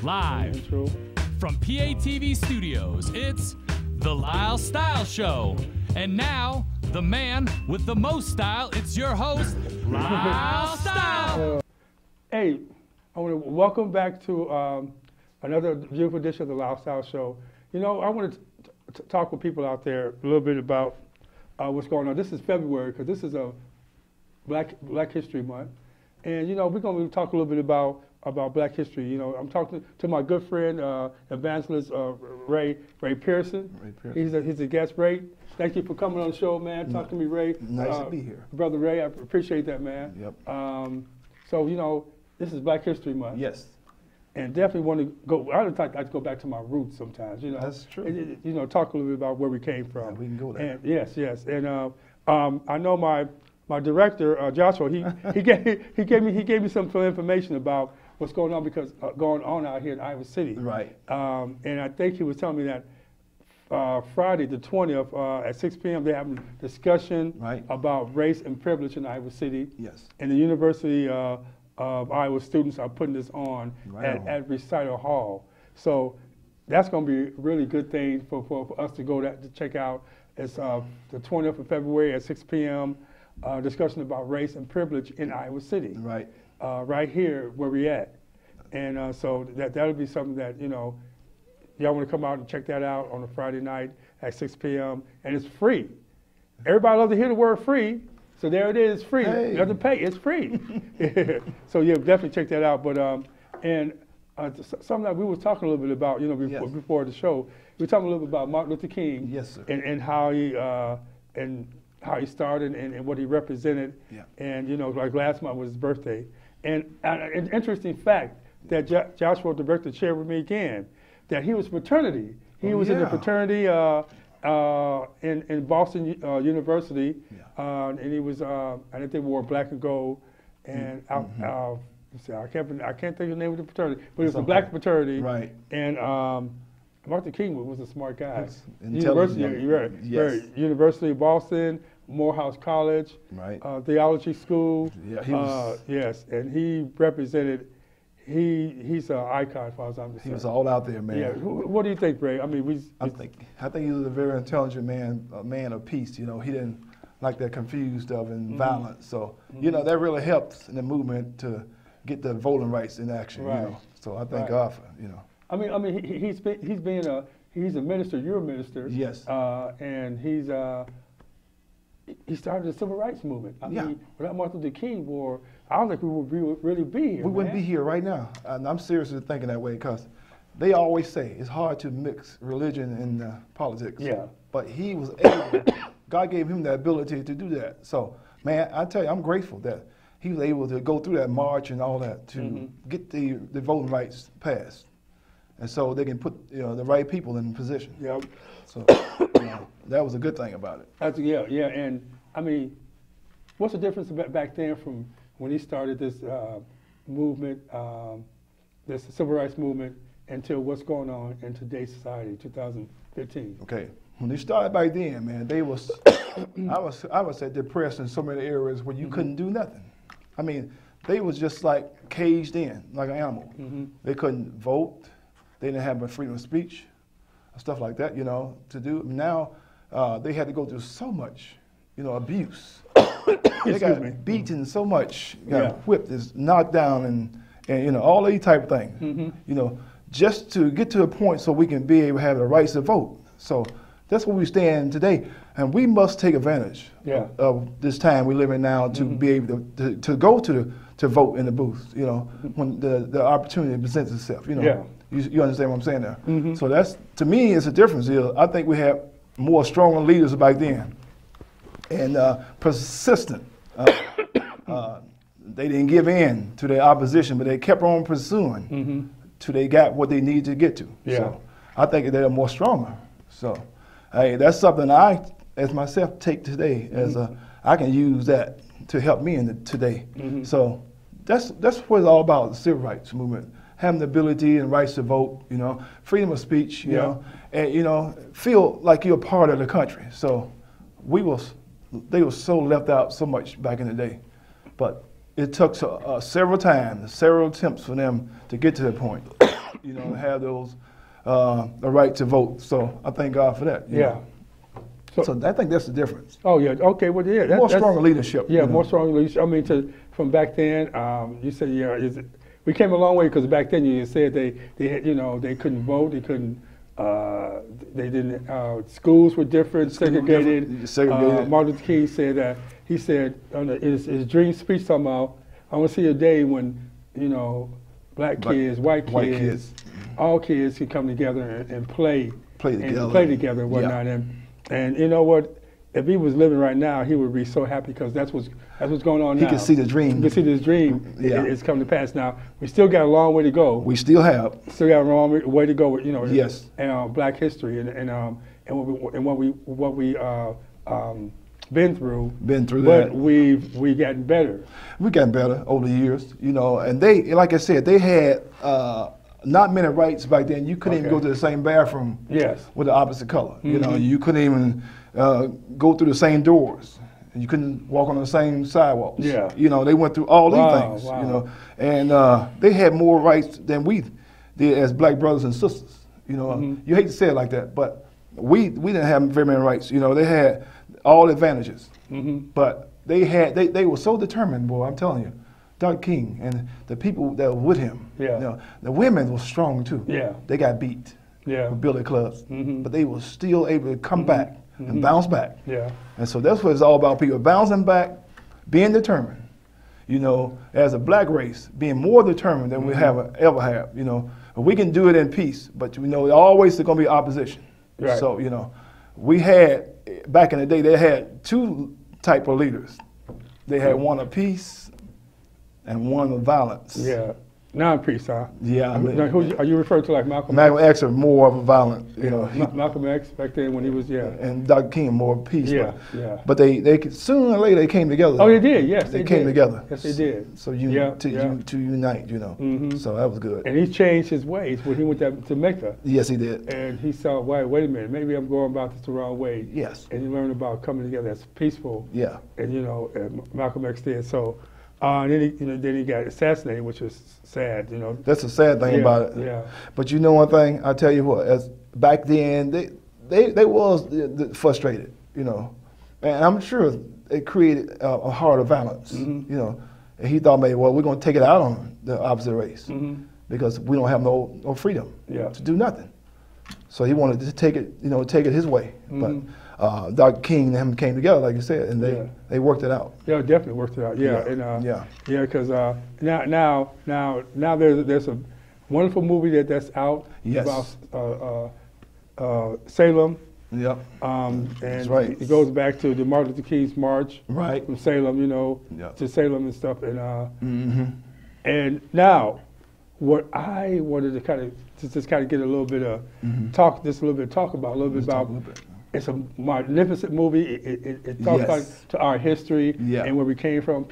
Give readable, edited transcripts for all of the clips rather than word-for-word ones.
Live from PATV Studios, it's the Lyle Style Show. And now, the man with the most style, it's your host, Lyle Style. Hey, I want to welcome back to another beautiful edition of the Lyle Style Show. You know, I want to talk with people out there a little bit about what's going on. This is February, because this is a Black History Month. And, you know, we're going to talk a little bit about Black history. You know, I'm talking to my good friend, evangelist Ray Perison. He's a guest. Ray, thank you for coming on the show, man. Talk to me, Ray. Nice to be here. Brother Ray, I appreciate that, man. Yep. So, you know, this is Black History Month. Yes. And definitely want to go, I like to go back to my roots sometimes, you know. That's true. And, you know, talk a little bit about where we came from. Yeah, we can go there. And yes. And I know my director, Joshua, he gave me some information about what's going on going on out here in Iowa City. Right. And I think he was telling me that Friday the 20th at 6 p.m. they're having a discussion about race and privilege in Iowa City. Yes. And the University of Iowa students are putting this on at Recital Hall. So that's going to be a really good thing for us to go to check out. It's the 20th of February at 6 p.m. Discussion about race and privilege in Iowa City. Right. Right here where we at. And so that'll be something that, you know, y'all want to come out and check that out on a Friday night at 6 p.m. And it's free. Everybody loves to hear the word free. So there it is, free. Hey. You have to pay, it's free. So yeah, definitely check that out. But something that we was talking a little bit about, you know, before the show, we were talking a little bit about Martin Luther King. Yes, sir. And how he started and what he represented. Yeah. And, you know, like last month was his birthday. And an interesting fact that Joshua, the director, shared with me again, that he was fraternity. He was in the fraternity in Boston University, and he was, I think they wore black and gold, and I can't think of the name of the fraternity, but it was a black fraternity. Right. And Martin King was a smart guy. University of Boston, Morehouse College, theology school. Yeah, he was. Yes, and he represented. He's an icon, as far as I'm concerned. He was all out there, man. Yeah. What do you think, Ray? I mean, I think he was a very intelligent man, a man of peace. You know, he didn't like that confused and violence. So you know that really helps in the movement to get the voting rights in action. Right. You know, so I thank God for I mean, he's a minister. You're a minister. Yes. And he started the civil rights movement. I mean, without Martin Luther King, I don't think we would really be here. We wouldn't be here right now. And I'm seriously thinking that way because they always say it's hard to mix religion and politics. Yeah. But he was able. God gave him the ability to do that. So, man, I tell you, I'm grateful that he was able to go through that march and all that to get the voting rights passed. And so they can put the right people in position. Yeah. So that was a good thing about it. Yeah. And I mean, what's the difference back then from when he started this movement, this civil rights movement, until what's going on in today's society, 2015? Okay. When they started back then, man, they was I would say depressed in so many areas where you couldn't do nothing. I mean, they was just like caged in, like an animal. They couldn't vote. They didn't have freedom of speech, stuff like that, you know, to do. Now, they had to go through so much, abuse. They got beaten so much, whipped, knocked down, and all these type of things, just to get to a point so we can be able to have the rights to vote. So that's where we stand today. And we must take advantage of this time we live in now to be able to go to vote in the booth, when the opportunity presents itself, You understand what I'm saying there? So that's, to me, it's a difference here. I think we have more stronger leaders back then and persistent. They didn't give in to their opposition, but they kept on pursuing till they got what they needed to get to. So I think they're more stronger. So that's something I, as myself, take today as I can use that to help me in today. So that's what it's all about, the civil rights movement. Having the ability and rights to vote, freedom of speech, and feel like you're a part of the country. So they were so left out so much back in the day, but it took several attempts for them to get to that point. you know, have those the right to vote. So I thank God for that. you know. So I think that's the difference. Oh yeah. Okay. Well, yeah. More stronger leadership. Yeah, you know. more stronger leadership. I mean, from back then, you said we came a long way because back then you said they had, you know, they couldn't vote, they couldn't. They didn't. Schools were different, segregated. Martin Luther King said that. He said in his dream speech, talking about, I want to see a day when, you know, black kids, white kids, all kids can come together and play together and whatnot. And you know what? If he was living right now, he would be so happy because that's what's going on now. He can see the dream. He can see this dream. It's come to pass. Now we still got a long way to go. We still have. Still got a long way to go with, you know. Yes. And Black history and what we been through. But we've gotten better. We gotten better over the years, you know. And they, like I said, they had not many rights back then. You couldn't even go to the same bathroom. Yes. With the opposite color. You know, you couldn't even go through the same doors. You couldn't walk on the same sidewalks. Yeah. You know, they went through all these things. Wow. You know, and they had more rights than we did as black brothers and sisters. You know, you hate to say it like that, but we didn't have very many rights. You know, they had all advantages, but they were so determined, boy. I'm telling you, Dr. King and the people that were with him. Yeah. You know, the women were strong too. Yeah. They got beat. Yeah. With billy clubs, but they were still able to come back and bounce back. Yeah. And so that's what it's all about: people bouncing back, being determined. You know, as a black race, being more determined than we ever have. You know, we can do it in peace, but you know, always there's gonna be opposition. Right. So you know, we had back in the day, they had two type of leaders. They had one of peace and one of violence. Yeah. Non-peace, huh? Yeah. I mean, are you referring to like Malcolm? Malcolm X are more of a violent, you know. Malcolm X back then when he was, And Dr. King more of peace. Yeah, But they sooner or later they came together. Oh, they did. Yes, they came together. Yes, they did. So to unite, you know. So that was good. And he changed his ways when he went to Mecca. Yes, he did. And he saw, wait a minute, maybe I'm going about this the wrong way. Yes. And he learned about coming together as peaceful. Yeah. And you know, Malcolm X did. So. And then he got assassinated, which was sad, you know. That's the sad thing about it. Yeah. But you know one thing, I tell you what, as back then they was frustrated, you know, and I'm sure it created a heart of violence, you know. And he thought maybe, well, we're going to take it out on the opposite race because we don't have no freedom to do nothing. So he wanted to take it his way, but. Dr. King and him came together, like you said, and they worked it out. Yeah, definitely worked it out. Yeah, because now there's a wonderful movie that's out about Salem. Yep. And that's right. It goes back to the Martin Luther King's march from Salem, you know, to Salem and stuff. And and now, what I wanted to kind of get a little bit of talk about. It's a magnificent movie. It talks about to our history and where we came from.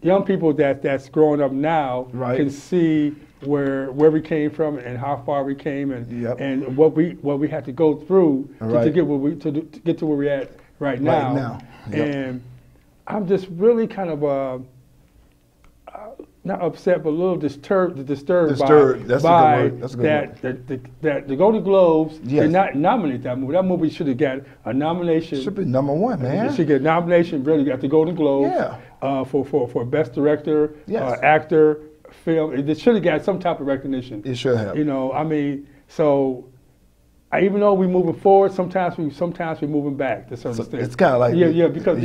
Young people that's growing up now can see where we came from and how far we came and what we had to go through to get to where we're at right now. And I'm just really kind of not upset, but a little disturbed by that the Golden Globes did not nominate that movie. That movie should have got a nomination. Should be #1, man. It should get a nomination, really, at the Golden Globes for Best Director, Actor, Film. It should have got some type of recognition. It should have. You know, I mean, so even though we're moving forward, sometimes we're moving back to certain things. It's kind of like because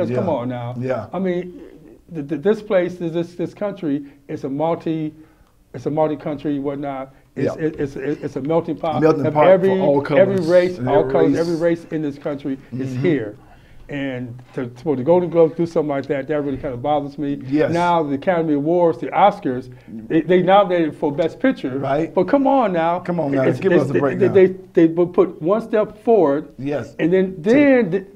come on now. Yeah. I mean. This place, this country, it's a multi-country, whatnot. It's a melting pot. For all colors. Every race, every race in this country is here. And for the Golden Globes to do something like that really kind of bothers me. Yes. Now the Academy Awards, the Oscars, they nominated for Best Picture. Right. But come on now. Give us a break now. They put one step forward. Yes. And then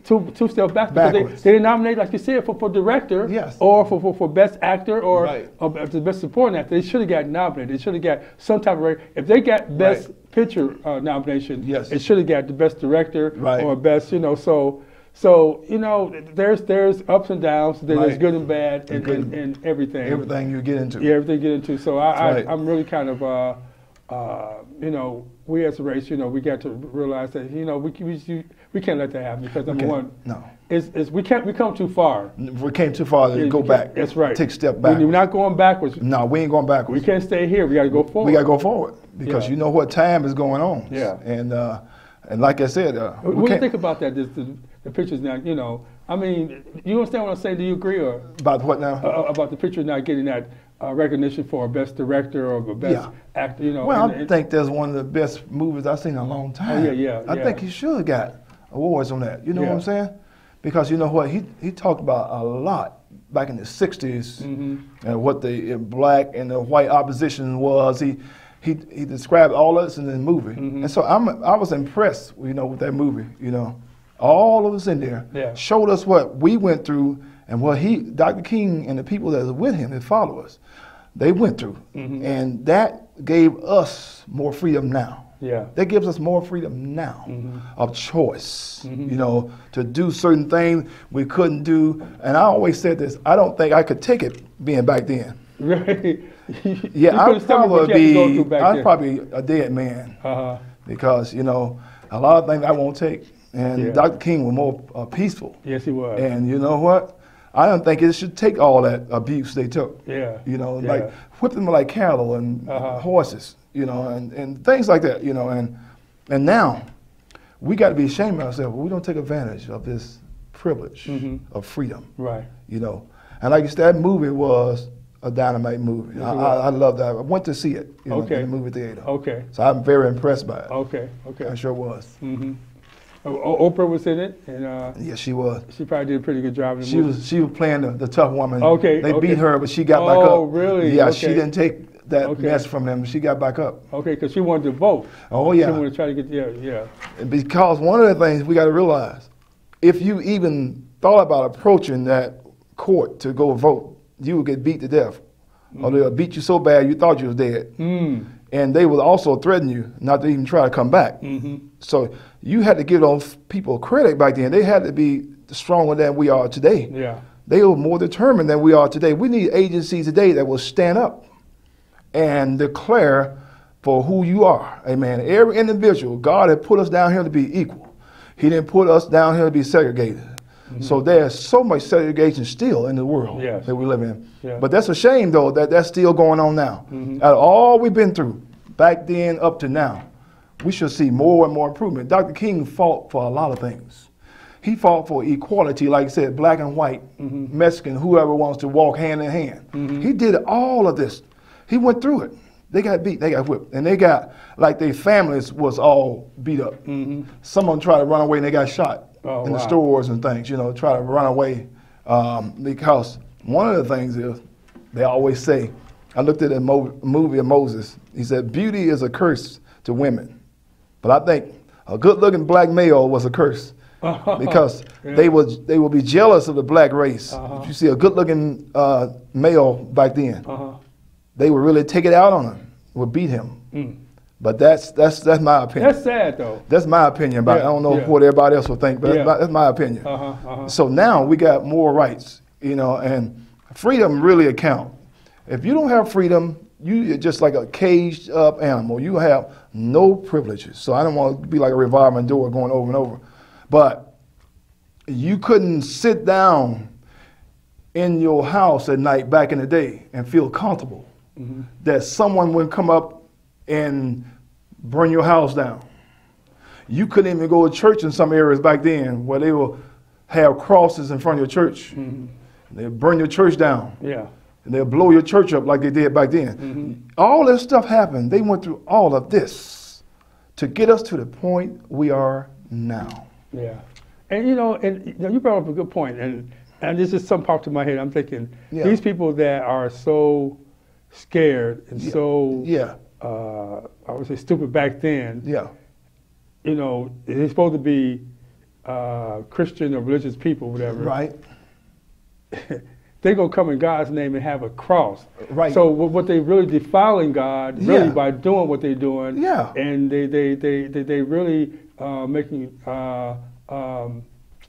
two steps back. Backwards. They didn't nominate, like you said, for director. Yes. Or for Best Actor or the Best Supporting Actor. They should have got nominated. They should have got some type of. If they got Best Picture nomination, it should have got the Best Director or Best. You know, So, you know, there's ups and downs, there's Right. good and bad, and everything. Everything you get into. Yeah, everything you get into. So Right. I'm really kind of, you know, we as a race, you know, we got to realize that, you know, we can't let that happen because number one, No. we come too far. We came too far to go back. That's right. Take a step back. We're not going backwards. No, we ain't going backwards. We can't stay here. We got to go forward. We got to go forward because Yeah. you know what time is going on. Yeah. And like I said, what do you think about that? The pictures now, you know, I mean, you understand what I'm saying? Do you agree or about what now? about the picture not getting that recognition for best director or the best actor? You know, Well, I think that's one of the best movies I've seen in a long time. I think he should have got awards on that. You know what I'm saying? Because you know what, he talked about a lot back in the '60s and what the black and the white opposition was. He described all of this in the movie, and so I was impressed, you know, with that movie. You know, all of us in there showed us what we went through and what Dr. King and the people that was with him that follow us, they went through, and that gave us more freedom now. Yeah, that gives us more freedom now of choice. You know, to do certain things we couldn't do, and I always said this: I don't think I could take it being back then. Right. Yeah, I'd probably a dead man because, you know, a lot of things I won't take. And Dr. King was more peaceful. Yes, he was. And you know what? I don't think it should take all that abuse they took. Yeah. You know, like whip them like cattle and horses, you know, and things like that, you know. And now we got to be ashamed of ourselves. We don't take advantage of this privilege of freedom. Right. You know. And like you said, that movie was a dynamite movie. Yes, I love that. I went to see it in the movie theater. Okay. So I'm very impressed by it. Okay. I sure was. Oprah was in it, and yes, she was. She probably did a pretty good job in the movie. She was playing the tough woman. Okay. They beat her, but she got back up. Oh, really? Yeah, okay. she didn't take that mess from them. She got back up. Okay, because she wanted to vote. Oh yeah. She wanted to try to get Because one of the things we got to realize, if you even thought about approaching that court to go vote, you would get beat to death. Or they'll beat you so bad you thought you was dead. And they would also threaten you not to even try to come back. So you had to give those people credit back then. They had to be stronger than we are today. Yeah. They were more determined than we are today. We need agencies today that will stand up and declare for who you are. Amen. Every individual, God had put us down here to be equal. He didn't put us down here to be segregated. So there's so much segregation still in the world that we live in. Yeah. But that's a shame, though, that that's still going on now. Out of all we've been through, back then up to now, we should see more and more improvement. Dr. King fought for a lot of things. He fought for equality, like I said, black and white, Mexican, whoever wants to walk hand in hand. He did all of this. He went through it. They got beat, they got whipped, and they got, like their families was all beat up. Some of them tried to run away and they got shot. In the stores and things, you know, try to run away. Because one of the things is, they always say, I looked at a movie of Moses, he said, beauty is a curse to women. But I think a good-looking black male was a curse. Because they would be jealous of the black race. If you see a good-looking male back then, they would really take it out on him, would beat him. But that's my opinion. That's sad, though. That's my opinion about it. I don't know what everybody else will think, but that's my opinion. So now we got more rights, you know, and freedom really account. If you don't have freedom, you're just like a caged up animal. You have no privileges. So I don't want to be like a revolving door going over and over. But you couldn't sit down in your house at night back in the day and feel comfortable that someone would come up and burn your house down. You couldn't even go to church in some areas back then where they will have crosses in front of your church. They'll burn your church down. Yeah. And they'll blow your church up like they did back then. All this stuff happened. They went through all of this to get us to the point we are now. Yeah. And you know, you brought up a good point, and this is some popped in my head. I'm thinking these people that are so scared and so I would say stupid back then. Yeah. You know, they're supposed to be Christian or religious people, whatever. Right. They're gonna come in God's name and have a cross. Right. So what they really defiling God really by doing what they're doing. Yeah. And they really making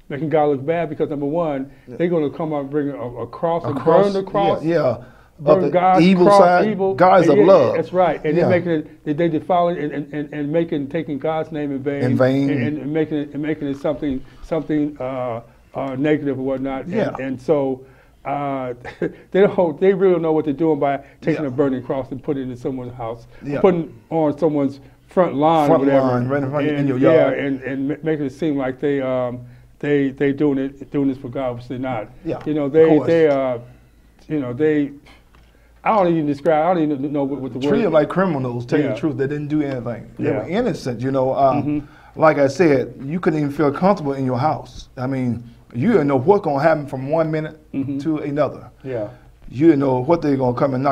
making God look bad because number one, they're going to come out and bring a cross and cross, burn the cross. Yeah. Burn God's evil cross, side, evil. God's of love. That's right. And they're making it, they defiling it and taking God's name in vain. And making it something negative or whatnot. Yeah. And so they really don't know what they're doing by taking a burning cross and putting it in someone's house, putting on someone's front lawn, or whatever, right in front in your yard. and making it seem like they doing this for God, which they're not. Yeah. You know, I don't even know what the word. Treat them like criminals. Tell you the truth, they didn't do anything. They were innocent. You know, like I said, you couldn't even feel comfortable in your house. I mean, you didn't know what's gonna happen from one minute to another. Yeah. You didn't know what they're gonna come and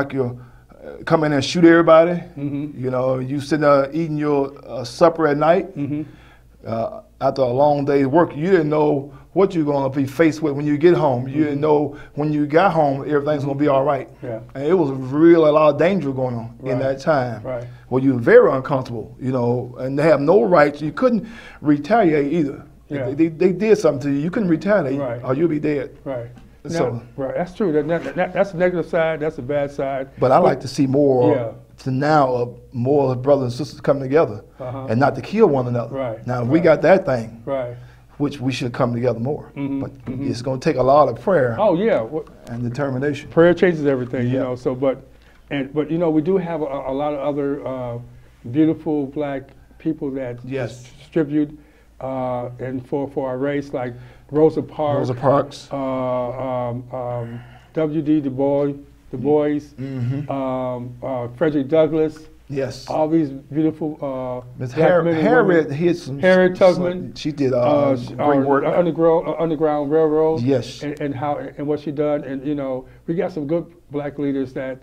come in and shoot everybody. You know, you sitting there eating your supper at night after a long day's work. You didn't know what you're going to be faced with when you get home. You didn't know when you got home everything's going to be all right. Yeah. And it was really a lot of danger going on in that time. Right. Well, you were very uncomfortable, you know, and they have no rights. You couldn't retaliate either. Yeah. They did something to you. You couldn't retaliate or you'll be dead. Right. So, that's true. That's the negative side. That's the bad side. But I like to see more more brothers and sisters coming together and not to kill one another. Right. Now, we got that thing, which we should come together more. But it's going to take a lot of prayer. Oh yeah, and determination. Prayer changes everything, you know. So, but you know, we do have a lot of other beautiful black people that distribute and for our race, like Rosa Parks, W.D. Du Bois, Frederick Douglass. Yes. All these beautiful Miss Harriet Tubman. She did great work. Underground Railroad. Yes. And what she done. And you know, we got some good black leaders that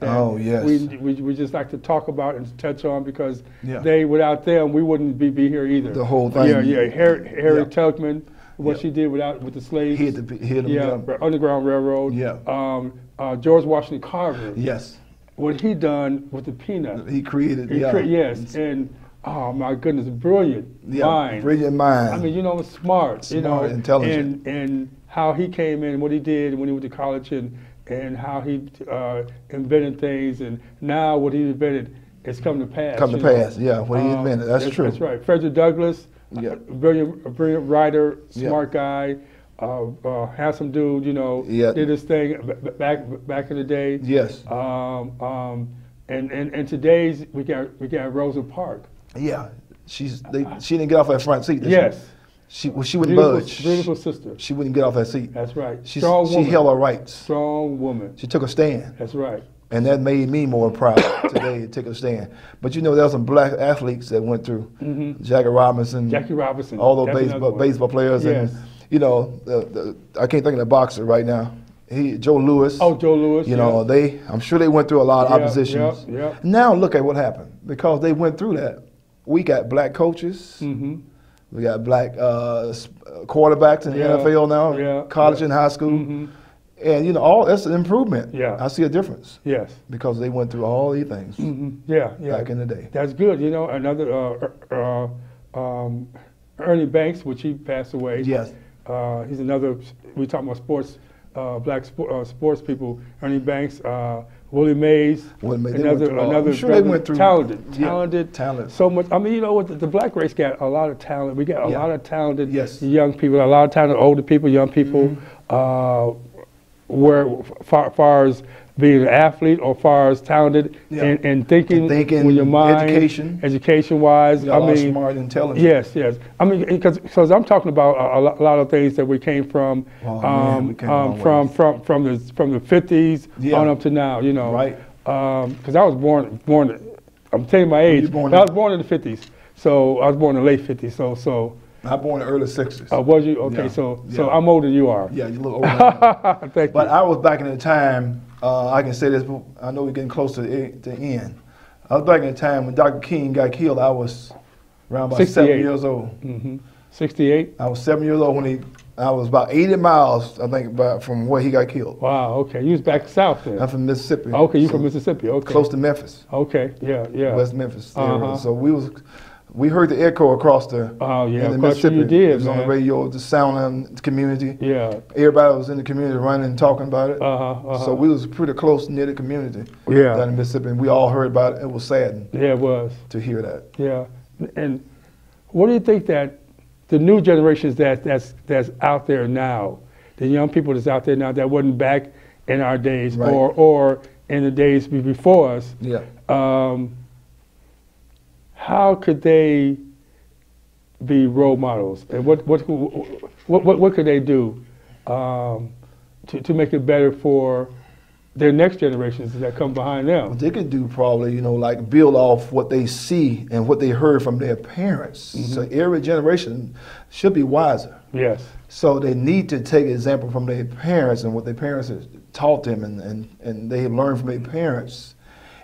we just like to talk about and touch on because without them we wouldn't be here either. The whole thing. Yeah. Harriet Tubman. What she did with the slaves. Hit them. Underground Railroad. Yeah. George Washington Carver. Yes. What he done with the peanut. He created. Yes. And oh my goodness, brilliant mind. Brilliant mind. I mean, you know, smart. You know, intelligent. And how he came in, what he did when he went to college, and how he invented things, and now what he invented has come to pass. What he invented. That's true. That's right. Frederick Douglass. Brilliant writer, smart guy, handsome dude. You know, did his thing back in the day. Yes. And today's we got Rosa Parks. Yeah, she didn't get off that front seat. She wouldn't budge. Beautiful sister. She wouldn't get off that seat. That's right. Strong woman. She held her rights. Strong woman. She took a stand. That's right. And that made me more proud today to take a stand. But you know, there were some black athletes that went through. Jackie Robinson. All those baseball players. Yes. And, you know, I can't think of the boxer right now. Joe Louis. Oh, Joe Louis. You know, I'm sure they went through a lot of oppositions. Now look at what happened. Because they went through that, we got black coaches. We got black quarterbacks in the NFL now, college and high school. And you know, that's an improvement. Yeah, I see a difference. Yes, because they went through all these things. Back in the day. That's good. You know, another Ernie Banks, which he passed away. Yes, he's another. We talking about sports, black sports people. Ernie Banks, Willie Mays, another sure they went through talented. So much. I mean, you know what? The black race got a lot of talent. We got a lot of talented young people, a lot of talented older people, young people. Where far as being an athlete or far as talented and thinking with your mind, education-wise. I mean, smart, intelligent. Yes. I mean, because I'm talking about a lot of things that we came from, from the 50s on up to now. You know, right? Because I was born. I'm telling you my age. I was born in the 50s, so I was born in the late 50s. So. I was born in the early 60s. Was you? Okay, so I'm older than you are. Yeah, you're a little older. Thank you. But I was back in the time, I can say this, but I know we're getting close to the end. I was back in the time when Dr. King got killed. I was around about 7 years old. 68? I was 7 years old when I was about 80 miles, I think, from where he got killed. Wow, okay. You was back south then? I'm from Mississippi. Okay, you from Mississippi, okay. Close to Memphis. Okay, yeah. West Memphis. So we was We heard the echo across the yeah, in the Mississippi. you did, it was on the radio, the sound of the community. Yeah. Everybody was in the community running and talking about it. So we was a pretty close-knit community down in Mississippi, and we all heard about it. It was sad. Yeah, it was. To hear that. Yeah. And what do you think that the new generations that's out there now, the young people that's out there now that wasn't back in our days or in the days before us, how could they be role models, and what could they do to make it better for their next generations that come behind them? Well, they could do probably, like build off what they see and what they heard from their parents. So every generation should be wiser. Yes. So they need to take example from their parents and what their parents have taught them, and they have learned from their parents,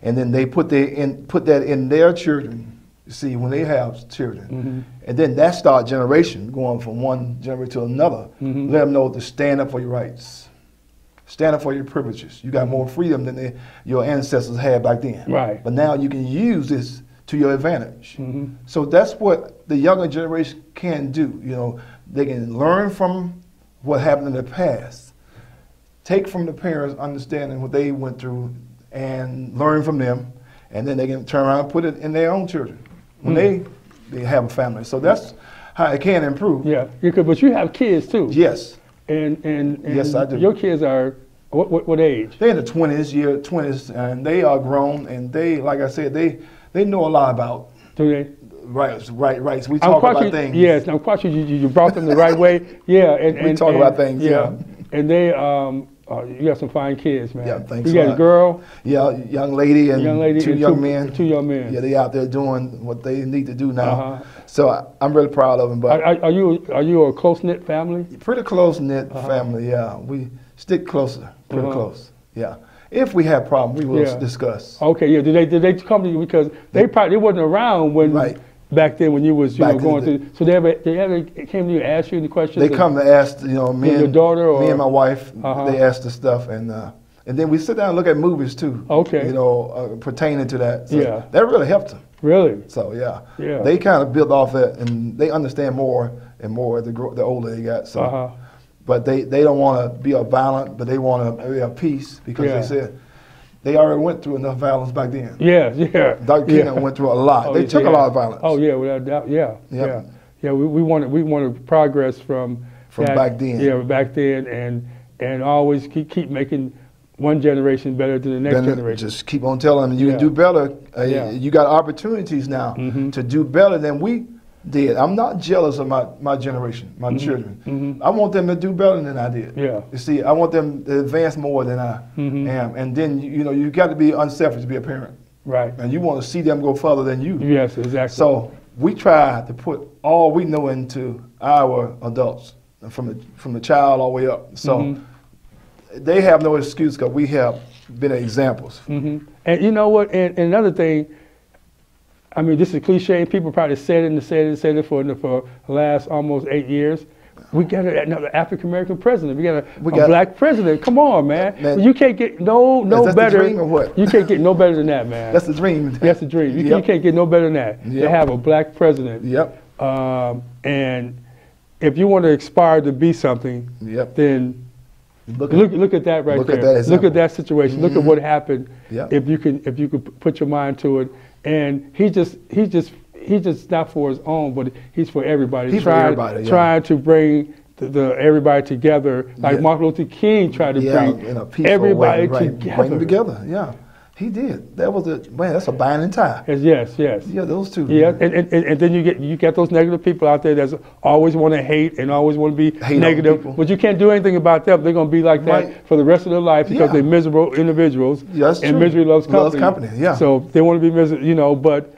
and then they put that in their children. See, when they have children, and then that start generation going from one generation to another. Let them know to stand up for your rights, stand up for your privileges. You got more freedom than your ancestors had back then. Right. But now you can use this to your advantage. So that's what the younger generation can do. They can learn from what happened in the past, take from the parents understanding what they went through, and learn from them, and then they can turn around and put it in their own children when they have a family. So that's how it can improve. Yeah, but you have kids too. Yes. And yes, I do. Your kids are what age? They're in the 20s, and they are grown, and they, like I said, they know a lot about. Do they? Rights. We talk about things. Yes, I'm quite sure you brought them the right way. Yeah, and we talk about things. Yeah, and they you got some fine kids, man. Yeah, thanks. You got a girl. Yeah, young lady and two young men. Two young men. Yeah, they out there doing what they need to do now. So I'm really proud of them. But are you a close knit family? Pretty close knit family. Yeah, we stick closer, pretty close. Yeah. If we have problems, we will discuss. Okay, yeah. Did they come to you because they wasn't around when back then when you was going through? So they ever came to you and asked you the questions? They come to ask me and your daughter or me and my wife. They ask the stuff and then we sit down and look at movies too. Okay. Pertaining to that. So that really helped them. Really? So yeah. They kind of build off that and they understand more and more the older they got. So. But they don't want to be violent, but they want to be at peace because they said they already went through enough violence back then. Yeah. Dr. King went through a lot. They took a lot of violence. Oh yeah, without doubt. Yeah. We wanted progress from that, back then. Yeah, back then, and always keep making one generation better than the next generation. Just keep on telling them you can do better. You got opportunities now to do better than we did. I'm not jealous of my generation, my children. I want them to do better than I did. Yeah. You see, I want them to advance more than I am. And then you got to be unselfish to be a parent. Right. And you want to see them go further than you. Yes, exactly. So we try to put all we know into our adults, from the child all the way up. So they have no excuse because we have been examples. And you know what? And another thing. I mean, this is cliche. People probably said it for the last almost 8 years. We got another African American president. We got a black president. Come on, man. You can't get no better. That's the dream or what? You can't get no better than that, man. That's the dream. That's the dream. You can't get no better than that. To have a black president. Yep. And if you want to aspire to be something, then look at that right there. Look at that situation. Look at what happened. If you could put your mind to it. And he's just not for his own, but he's for everybody. He's for everybody. Trying to bring the everybody together, like Martin Luther King tried to bring everybody together. Bring them together. Yeah, he did. That was that's a binding tie. Yes. Yeah, those two. Yeah, and then you get those negative people out there that always want to hate and always want to be negative, but you can't do anything about them. They're going to be like that for the rest of their life because they're miserable individuals. That's and true. Misery loves company. Yeah. So they want to be miserable, but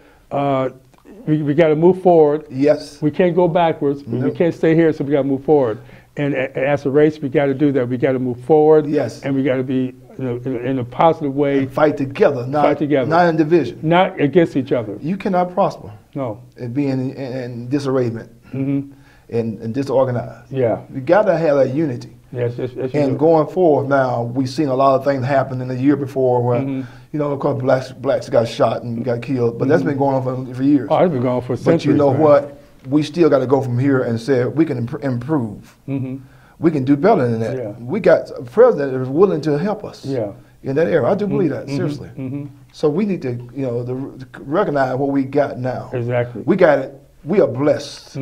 we got to move forward. Yes. We can't go backwards. We can't stay here, so we got to move forward. And as a race, we got to do that. We got to move forward. Yes. And we got to be in a positive way. And fight together, not in division. Not against each other. You cannot prosper. No. And be in disarrangement and disorganized. Yeah. You got to have that unity. Yes, And going forward now, we've seen a lot of things happen in the year before where, you know, of course, blacks got shot and got killed, but that's been going on for years. Oh, it's been going on for centuries. But you know man. what? We still got to go from here and say we can improve. We can do better than that. Yeah. We got a president that is willing to help us Yeah. in that area. I do believe that, seriously. So we need to, you know, to recognize what we got now. Exactly. We got it. We are blessed.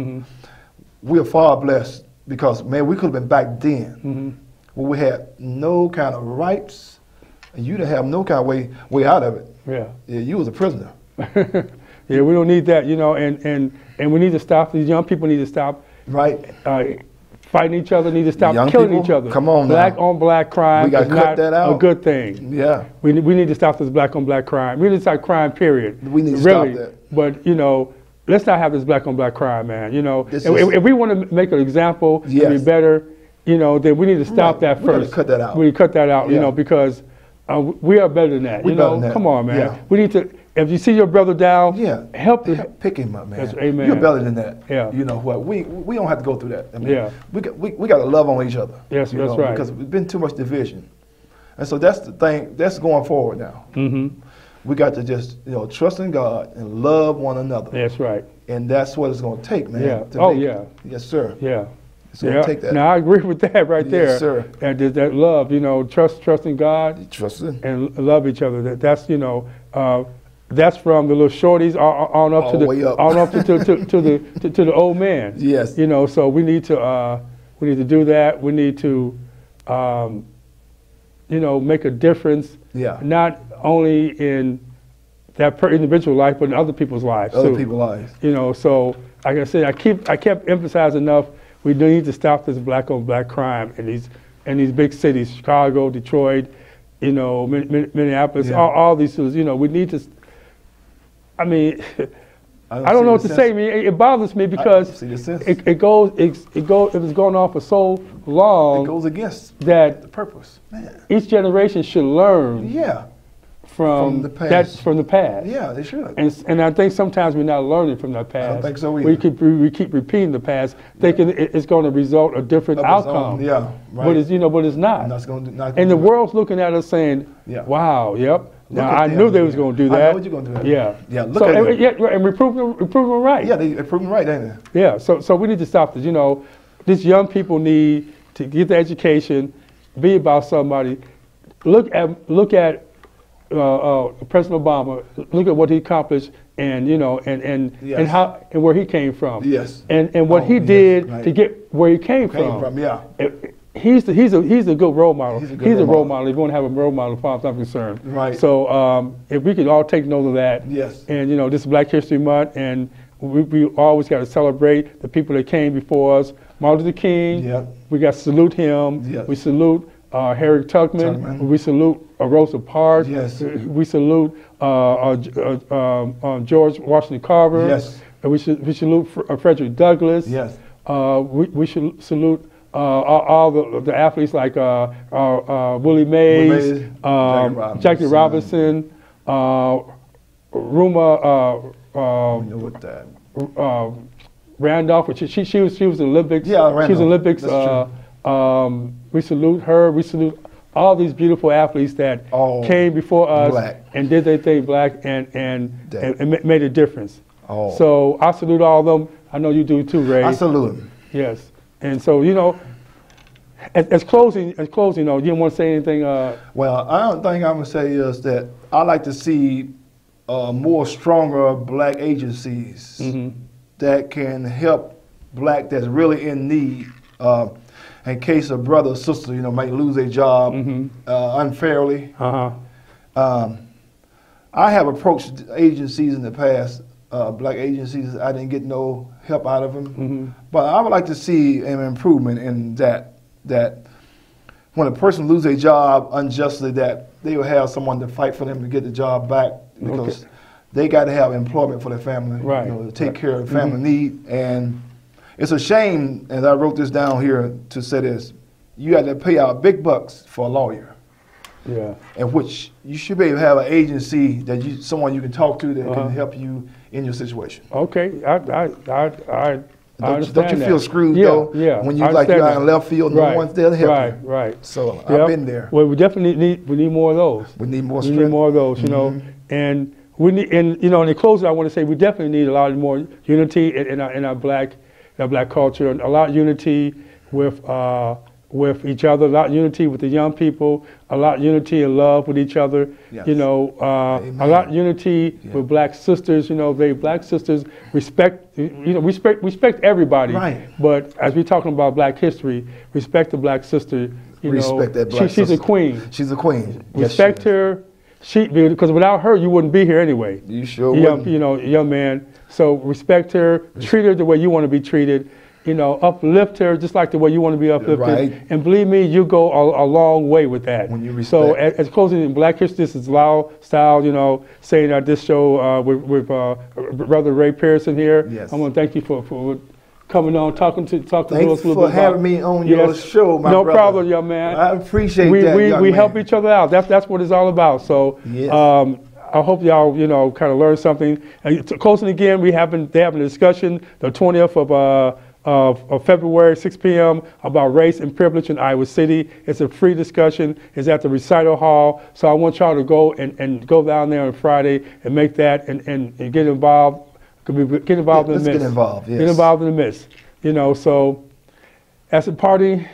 We are far blessed because, man, we could have been back then when we had no kind of rights and you didn't have no kind of way out of it. Yeah. Yeah, you was a prisoner. Yeah, we don't need that, you know, and we need to stop, these young people need to stop fighting each other, need to stop Young killing people, each other. come on black now. on black crime We gotta is cut not that out. a good thing. Yeah. We need to stop this black on black crime. We need to stop crime, period. We need to really. stop that. But, you know, let's not have this black on black crime, man. You know, This if we want to make an example and be better, you know, then we need to stop that We gotta first. cut that out. We need to cut that out, you Yeah. know, because we are better than that. We you better know, than that. come on, man. Yeah. We need to. If you see your brother down, help him. Pick him up, man. That's, amen. You're better than that. Yeah. You know what? We don't have to go through that. I mean, Yeah. We got to love on each other. Yes, you that's know, right. Because there's been too much division, and so that's the thing. That's going forward now. We got to just trust in God and love one another. That's right. And that's what it's going to take, man. Yeah. to Oh make- yeah. Yes, sir. Yeah. It's going to take that. Now I agree with that right there. Yes, sir. And that love, you know, trust in God Trust in. and love each other. That's you know, that's from the little shorties on up All to the way up. on up to the old man. Yes. You know, so we need to do that. We need to, you know, make a difference. Yeah. Not only in that individual life, but in other people's lives Other too. people's lives. You know, so like I said, I kept emphasizing enough. We do need to stop this black on black crime in these big cities, Chicago, Detroit, you know, Minneapolis, all these cities. You know, we need to. I mean, I don't know what to say. I mean, it bothers me because it was going on for so long. It goes against that the purpose. Man. Each generation should learn. Yeah. From the past. From the past. Yeah, they should. And I think sometimes we're not learning from that past. I don't think so either. We keep repeating the past, thinking it's going to result a different outcome. Yeah, right. But it's not. And the world's looking at us saying, "Wow, yep." Now I knew they was going to do that. I know you're going to do that. Yeah. Yeah. Look at it. And we're proving them right. Yeah, they're proving right, ain't they? Yeah. So we need to stop this. You know, these young people need to get the education, be about somebody. Look at President Obama, look at what he accomplished, and you know, and how and where he came from. Yes. And what he did to get where he came from. Yeah. He's a good role model. He's a role model. If you want to have a role model, as far as I'm concerned. Right. So if we could all take note of that. Yes. And you know, this is Black History Month, and we always got to celebrate the people that came before us. Martin Luther King. Yeah. We got to salute him. Yes. We salute Harriet Tubman. We salute Rosa Parks. Yes. We salute George Washington Carver. Yes. We salute Frederick Douglass. Yes. We should salute all the athletes like Willie Mays, Jackie Robinson, Ruma Randolph, which she was in the Olympics. Yeah, Randolph. She was in the Olympics. We salute her. We salute all these beautiful athletes that came before us and did their thing black and made a difference. So I salute all of them. I know you do too, Ray. I salute them. Yes. And so, you know, as closing, you know, you didn't want to say anything? Well, I don't think I'm going to say is that I like to see more stronger black agencies that can help black that's really in need. In case a brother or sister, you know, might lose their job unfairly. I have approached agencies in the past, black agencies. I didn't get no help out of them. But I would like to see an improvement in that when a person loses a job unjustly, that they will have someone to fight for them to get the job back, because they got to have employment for their family, you know, to take care of the family need. And it's a shame, and I wrote this down here to say this, you got to pay out big bucks for a lawyer. Yeah. In which you should be able to have an agency someone you can talk to that can help you in your situation. Okay, Don't you feel screwed though? Yeah. When you like you're out in left field, no one's there to help you. Right. So I've been there. Well, we definitely need more of those. We need more We strength. need more of those, you know. And we need, and you know, in the closing, I want to say we definitely need a lot more unity in our black culture, and a lot of unity with each other, a lot of unity with the young people, a lot of unity and love with each other. Yes. You know, a lot of unity with black sisters. You know, black sisters respect. You know, respect everybody. Right. But as we're talking about Black history, respect the black sister. You Respect know, that black she's sister. a queen. She's a queen. Respect her. Because without her, you wouldn't be here anyway. You sure wouldn't. You know, young man. So respect her. Treat her the way you want to be treated. You know, uplift her just like the way you want to be uplifted. Right. And believe me, you go a long way with that. When you respect. So as closing in Black History, this is Lyle Style, you know, saying at this show with Brother Ray Perison here. Yes. I want to thank you for coming on, talking to us a little bit. Thanks for having me on your show, my brother. No problem, young man. I appreciate that, We help each other out. That's what it's all about. So yes. I hope y'all, you know, kind of learn something. And closing again, they having a discussion the 20th of February, 6 p.m. about race and privilege in Iowa City. It's a free discussion. It's at the recital hall. So I want y'all to go and go down there on Friday and make that and get involved. Get involved in the midst. Let's get involved, yes. Get involved in the midst. You know, so as a party,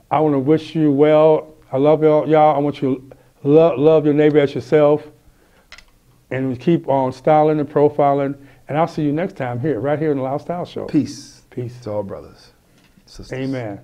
I want to wish you well. I love y'all. I want you to love your neighbor as yourself. And we keep on styling and profiling. And I'll see you next time right here in the Lyle Style Show. Peace. Peace. To all brothers, sisters. Amen.